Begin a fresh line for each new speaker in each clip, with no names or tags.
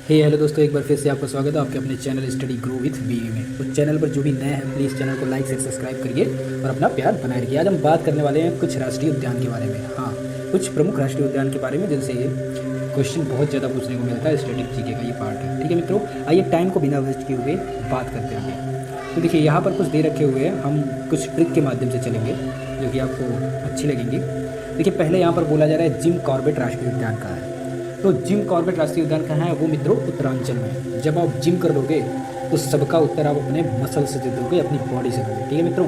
Hello दोस्तों, एक बार फिर से आपका स्वागत है आपके अपने चैनल स्टडी ग्रो विथ बीवी में। उस चैनल पर जो भी नए हैं प्लीज़ चैनल को लाइक से सब्सक्राइब करिए और अपना प्यार बनाए रखिए। आज हम बात करने वाले हैं कुछ राष्ट्रीय उद्यान के बारे में। हाँ, कुछ प्रमुख राष्ट्रीय उद्यान के बारे में जिनसे क्वेश्चन बहुत ज़्यादा पूछने को मिलता है। स्टडी जीके का ये पार्ट है। ठीक है मित्रों, आइए टाइम को बिना वेस्ट किए हुए बात करते हैं। तो देखिए यहाँ पर कुछ दे रखे हुए हैं, हम कुछ ट्रिक के माध्यम से चलेंगे जो कि आपको अच्छी लगेंगी। देखिए पहले यहाँ पर बोला जा रहा है जिम कॉर्बेट राष्ट्रीय उद्यान का है। तो जिम कॉर्बेट राष्ट्रीय उद्यान कहाँ है? वो मित्रों उत्तरांचल में है। जब आप जिम कर लोगे तो सबका उत्तर आप अपने मसल से दे दोगे, अपनी बॉडी से दोगे। ठीक है मित्रों,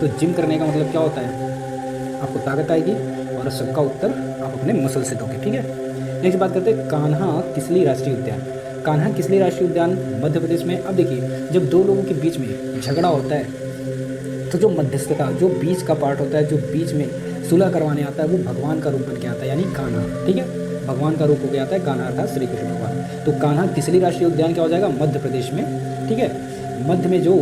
तो जिम करने का मतलब क्या होता है? आपको ताकत आएगी और सबका उत्तर आप अपने मसल से दोगे। ठीक है, नेक्स्ट बात करते हैं कान्हा किसली राष्ट्रीय उद्यान। कान्हा किसली राष्ट्रीय उद्यान मध्य प्रदेश में। अब देखिए जब दो लोगों के बीच में झगड़ा होता है तो जो मध्यस्थता, जो बीच का पार्ट होता है, जो बीच में सुलह करवाने आता है, वो भगवान का रूप बन के आता है, यानी कान्हा। ठीक है, भगवान का रूप हो गया आता है कान्हा, अर्थात श्री कृष्ण भगवान। तो कान्हा किसली राष्ट्रीय उद्यान क्या हो जाएगा? मध्य प्रदेश में। ठीक है, मध्य में जो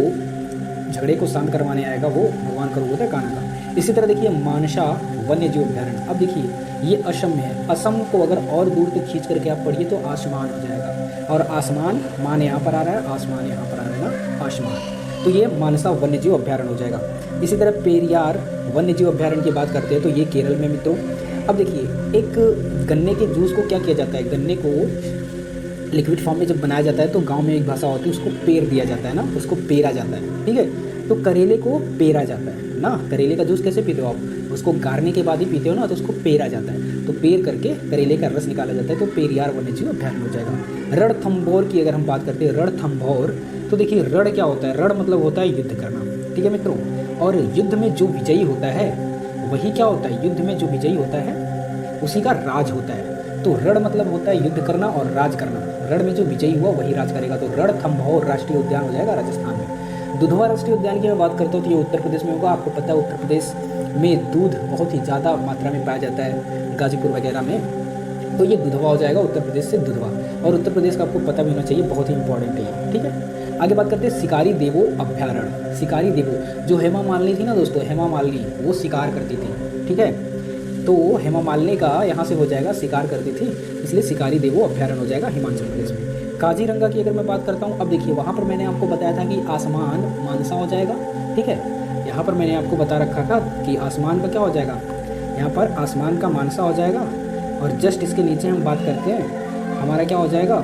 झगड़े को शांत करवाने आएगा वो भगवान का रूप होता है कान्हा का। इसी तरह देखिए मानसा वन्य जीव अभ्यारण्य। अब देखिए ये असम में है। असम को अगर और दूर तक खींच करके आप पढ़िए तो आसमान हो जाएगा, और आसमान मान यहाँ पर आ रहा है, आसमान यहाँ पर आ रहा है ना, आसमान। तो ये मानसा वन्य जीव अभ्यारण्य हो जाएगा। इसी तरह पेरियार वन्य जीव अभ्यारण्य की बात करते हैं तो ये केरल में मित्रों। अब देखिए एक गन्ने के जूस को क्या किया जाता है? गन्ने को लिक्विड फॉर्म में जब बनाया जाता है तो गांव में एक भाषा होती है, उसको पेर दिया जाता है ना, उसको पेरा जाता है। ठीक है, तो करेले को पेरा जाता है ना। करेले का जूस कैसे पीते हो आप? उसको गारने के बाद ही पीते हो ना, तो उसको पेरा जाता है। तो पेर करके करेले का रस निकाला जाता है। तो पेरियार वन्यजीव अभ्यारण्य हो जाएगा। रणथंभौर की अगर हम बात करते हैं, रणथंभौर, तो देखिए रण क्या होता है? रण मतलब होता है युद्ध करना। ठीक है मित्रों, और युद्ध में जो विजयी होता है वही क्या होता है? युद्ध में जो विजयी होता है उसी का राज होता है। तो रण मतलब होता है युद्ध करना और राज करना। रण में जो विजयी हुआ वही राज करेगा। तो रणथंभौर राष्ट्रीय उद्यान हो जाएगा राजस्थान में। दुधवा राष्ट्रीय उद्यान की मैं बात करता हूँ तो ये उत्तर प्रदेश में होगा। आपको पता है उत्तर प्रदेश में दूध बहुत ही ज़्यादा मात्रा में पाया जाता है, गाजीपुर वगैरह में। तो ये दुधवा हो जाएगा, उत्तर प्रदेश से दुधवा। और उत्तर प्रदेश का आपको पता भी होना चाहिए, बहुत ही इंपॉर्टेंट है। ठीक है, आगे बात करते हैं शिकारी देवो अभ्यारण्य। शिकारी देवो, जो हेमा मालिनी थी ना दोस्तों, हेमा मालिनी वो शिकार करती थी। ठीक है, तो हेमा मालिनी का यहाँ से हो जाएगा, शिकार करती थी, इसलिए शिकारी देवो अभ्यारण्य हो जाएगा हिमाचल प्रदेश में। काजीरंगा की अगर मैं बात करता हूँ, अब देखिए वहाँ पर मैंने आपको बताया था कि आसमान मानसा हो जाएगा। ठीक है, यहाँ पर मैंने आपको बता रखा था कि आसमान का क्या हो जाएगा, यहाँ पर आसमान का मानसा हो जाएगा। और जस्ट इसके नीचे हम बात करते हैं, हमारा क्या हो जाएगा?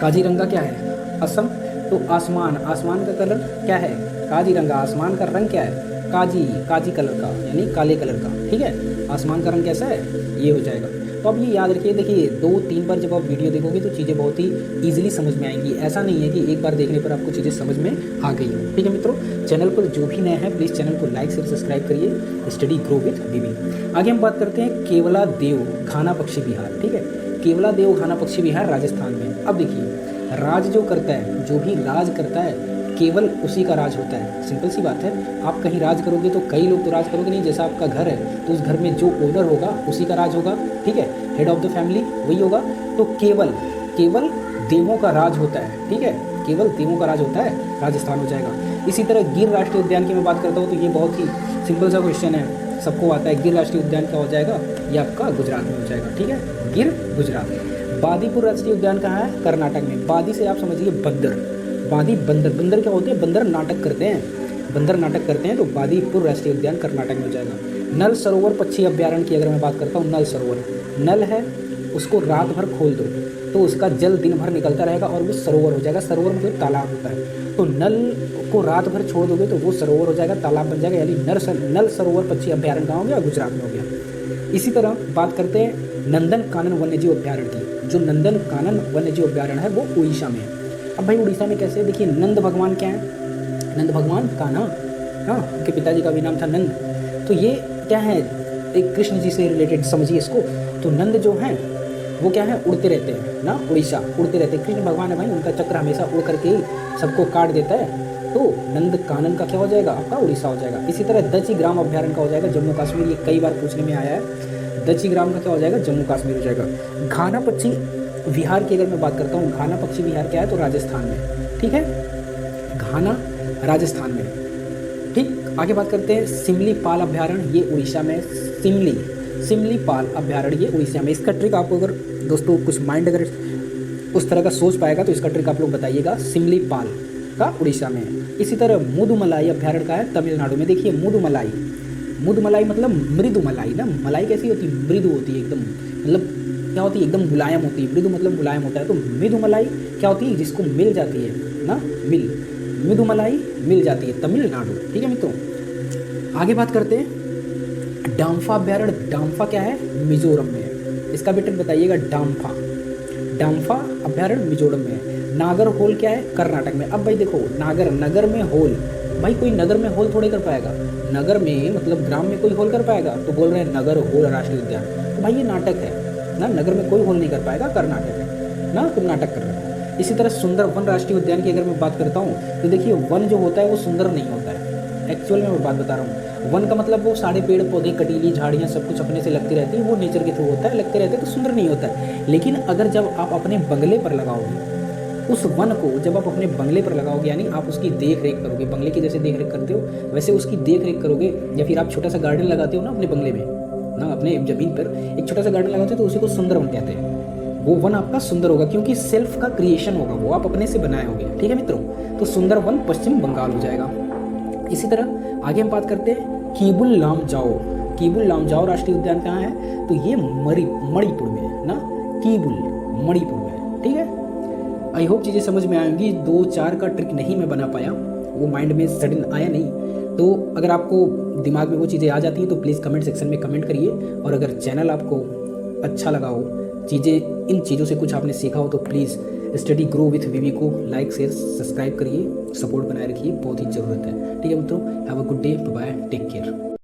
काजीरंगा क्या है? असम। तो आसमान, आसमान का कलर क्या है? काजीरंगा, आसमान का रंग क्या है? काजी, काजी कलर का, यानी काले कलर का। ठीक है, आसमान का रंग कैसा है? ये हो जाएगा। तो अब ये याद रखिए, देखिए 2-3 बार जब आप वीडियो देखोगे तो चीज़ें बहुत ही ईजिली समझ में आएंगी। ऐसा नहीं है कि एक बार देखने पर आपको चीज़ें समझ में आ गई हो। ठीक है मित्रों, चैनल पर जो भी नए हैं प्लीज़ चैनल को लाइक से सब्सक्राइब करिए। स्टडी ग्रो विथ बीबी। आगे हम बात करते हैं केवला देव घाना पक्षी विहार। ठीक है, केवला देव घाना पक्षी विहार राजस्थान में। अब देखिए राज जो करता है, जो भी राज करता है केवल उसी का राज होता है। सिंपल सी बात है, आप कहीं राज करोगे तो कई लोग तो राज करोगे नहीं। जैसा आपका घर है तो उस घर में जो ओनर होगा उसी का राज होगा। ठीक है, हेड ऑफ द फैमिली वही होगा। तो केवल देवों का राज होता है। ठीक है, केवल देवों का राज होता है, राजस्थान हो जाएगा। इसी तरह गिर राष्ट्रीय उद्यान की मैं बात करता हूँ तो ये बहुत ही सिंपल सा क्वेश्चन है, सबको आता है। गिर राष्ट्रीय उद्यान क्या हो जाएगा? ये आपका गुजरात में हो जाएगा। ठीक है, गिर गुजरात। बादीपुर राष्ट्रीय उद्यान कहाँ है? कर्नाटक में। बादी से आप समझिए बंदर, बादी बंदर। बंदर क्या होते हैं? बंदर नाटक करते हैं, बंदर नाटक करते हैं। तो बादीपुर राष्ट्रीय उद्यान कर्नाटक में हो जाएगा। नल सरोवर पक्षी अभ्यारण्य की अगर मैं बात करता हूँ, नल सरोवर, नल है उसको रात भर खोल दो तो उसका जल दिन भर निकलता रहेगा और वो सरोवर हो जाएगा। सरोवर मतलब तालाब होता है। तो नल को रात भर छोड़ दोगे तो वो सरोवर हो जाएगा, तालाब बन जाएगा, यानी नल सरोवर पक्षी अभ्यारण्य कहाँ हो गया? गुजरात में हो गया। इसी तरह बात करते हैं नंदन कानन वन्यजीव अभ्यारण्य की। जो नंदन कानन वन्यजीव अभ्यारण्य है वो उड़ीसा में है। अब भाई उड़ीसा में कैसे? देखिए नंद भगवान क्या है? नंद भगवान कान्हा, हाँ, उनके पिताजी का भी नाम था नंद। तो ये क्या है? एक कृष्ण जी से रिलेटेड समझिए इसको। तो नंद जो हैं वो क्या है? उड़ते रहते हैं ना, उड़ीसा उड़ते रहते हैं। कृष्ण भगवान है भाई, उनका चक्र हमेशा उड़ करके ही सबको काट देता है। तो नंद कानन का क्या हो जाएगा? आपका उड़ीसा हो जाएगा। इसी तरह दची ग्राम अभ्यारण्य का हो जाएगा जम्मू कश्मीर। ये कई बार पूछने में आया है। दची ग्राम का क्या हो जाएगा? जम्मू कश्मीर हो जाएगा। घाना पक्षी विहार की अगर मैं बात करता हूँ, घाना पक्षी विहार क्या है? तो राजस्थान में। ठीक है, घाना राजस्थान में। ठीक, आगे बात करते हैं सिमली पाल अभ्यारण्य, ये उड़ीसा में। सिमली पाल अभ्यारण्य ये उड़ीसा में। इसका ट्रिक आपको अगर दोस्तों कुछ माइंड अगर उस तरह का सोच पाएगा तो इसका ट्रिक आप लोग बताइएगा। सिमलीपाल का उड़ीसा में है। इसी तरह मुदुमलाई अभ्यारण्य का है तमिलनाडु में। देखिए मुदुमलाई, मुदुमलाई मतलब मृदु मलाई ना, मलाई कैसी होती है, मृदु होती है एकदम, मतलब क्या होती है, एकदम मुलायम होती है। मृदु मतलब मुलायम होता है, तो मृदुमलाई क्या होती है, जिसको मिल जाती है ना, मिल, मृदुमलाई मिल जाती है, तमिलनाडु। ठीक है मित्रों, आगे बात करते हैं डाम्फा अभ्यारण्य। डाम्फा क्या है, मिजोरम में है। इसका भी ट्रिक बताइएगा। डाम्फा, डाम्फा अभ्यारण्य मिजोरम में है। नागर होल क्या है, कर्नाटक में। अब भाई देखो, नागर, नगर में होल, भाई कोई नगर में होल थोड़े कर पाएगा, नगर में मतलब ग्राम में कोई होल कर पाएगा, तो बोल रहे हैं नगर होल राष्ट्रीय उद्यान, तो भाई ये नाटक है ना, नगर में कोई होल नहीं कर पाएगा, कर्नाटक है ना, तुम नाटक कर रहे हो। इसी तरह सुंदर वन राष्ट्रीय उद्यान की अगर मैं बात करता हूँ तो देखिए वन जो होता है वो सुंदर नहीं होता है, एक्चुअल में मैं बात बता रहा हूँ। वन का मतलब वो सारे पेड़ पौधे, कटीली झाड़ियाँ सब कुछ अपने से लगती रहती है, वो नेचर के थ्रू होता है, लगते रहते हैं तो सुंदर नहीं होता है। लेकिन अगर जब आप अपने बंगले पर लगाओगे उस वन को, जब आप अपने बंगले पर लगाओगे, यानी आप उसकी देख रेख करोगे, बंगले की जैसे देख रेख करते हो वैसे उसकी देख रेख करोगे, या फिर आप छोटा सा गार्डन लगाते हो ना अपने बंगले में ना, अपने ज़मीन पर एक छोटा सा गार्डन लगाते हो तो उसी को सुंदर वन कहते हैं। वो वन आपका सुंदर होगा क्योंकि सेल्फ का क्रिएशन होगा, वो आप अपने से बनाए होंगे। ठीक है मित्रों, तो सुंदर वन पश्चिम बंगाल हो जाएगा। इसी तरह आगे हम बात करते हैं कीबुल लामजाओ। कीबुल लामजाओ राष्ट्रीय उद्यान कहाँ है, तो ये मणिपुर में है ना, कीबुल मणिपुर में। ठीक है, आई होप चीज़ें समझ में आएंगी। 2-4 का ट्रिक नहीं मैं बना पाया, वो माइंड में सडन आया नहीं। तो अगर आपको दिमाग में वो चीज़ें आ जाती हैं तो प्लीज़ कमेंट सेक्शन में कमेंट करिए। और अगर चैनल आपको अच्छा लगा हो, चीज़ें इन चीज़ों से कुछ आपने सीखा हो तो please study grow with BV को लाइक शेयर सब्सक्राइब करिए, सपोर्ट बनाए रखिए, बहुत ही ज़रूरत है। ठीक है मित्रों, have a good day, bye, take care.